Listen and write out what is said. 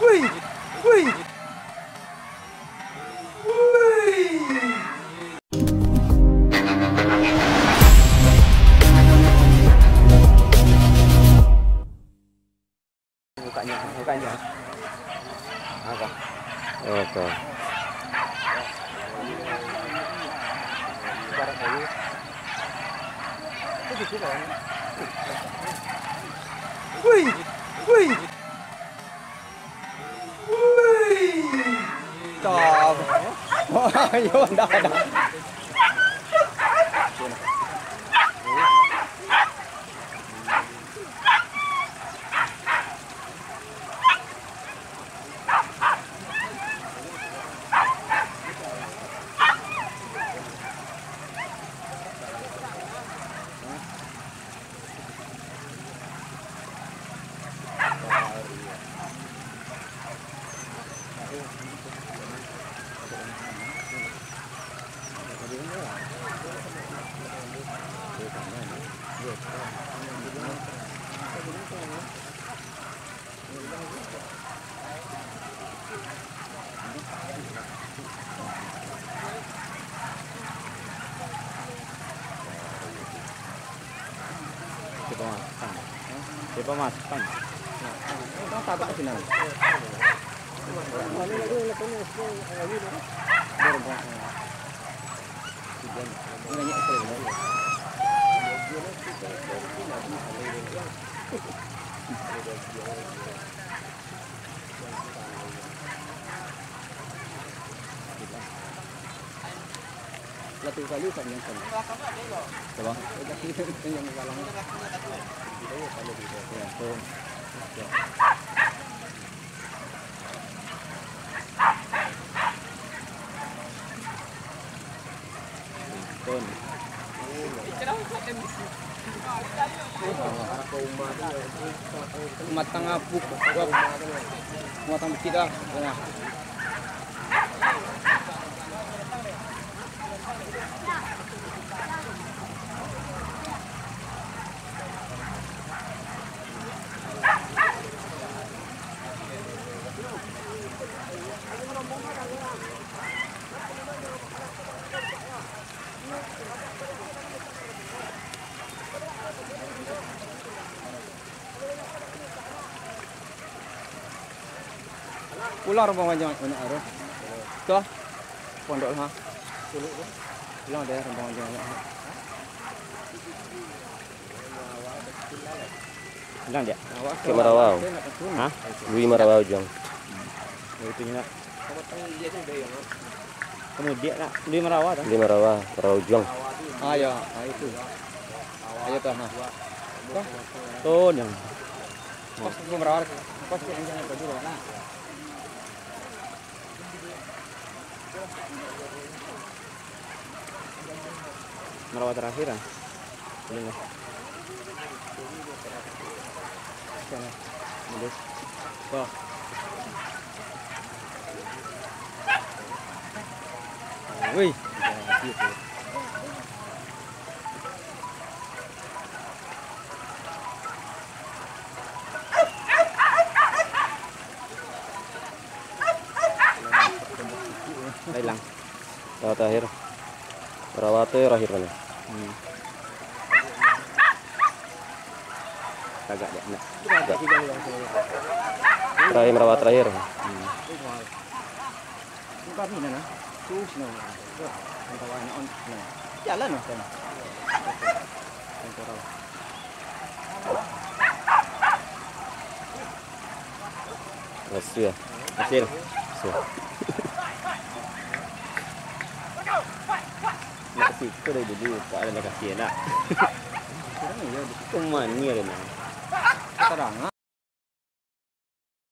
Wih, wih, wih. Mukanya. Apa? Oke. Barang kayu. Itu gitu kan. Wih, wih. Wih. Stop. Wah, yo dah. Siapa makan? Nah, tapak sini. Latu kali kan yang kan. Coba. Yang balang. Ya, tuh. Ton. Matang apuk. Matang bukit ah. Nah. Ular bang aja banyak air. Tuh, pondok lah. Ular ada bang aja. Bilang dia. Ke Marawau. Hah? Dwi Marawau jong. Itu nya. Kemudian nak Dwi Marawau dah. Dwi Marawau, Marawau jong. Ah ya, itu. Ayo tuh nah. Tuh yang. Pas Dwi Marawau. Pas yang jangan baju lah. Merawat terakhir ah. Boleh enggak? Sana. Boleh. Wah. Wih. Hilang. Merawat terakhir. Merawat terakhir mana? Agak dia nak. Terakhir merawat terakhir. Bukan ni nah. Terus nah. Antara anak on. Jalan noh kan. Antara. Hasil. Hasil. Nak kasih ke dah dulu. Tak ada nak kasih nak. Kuman ni ada nak. Terang ah.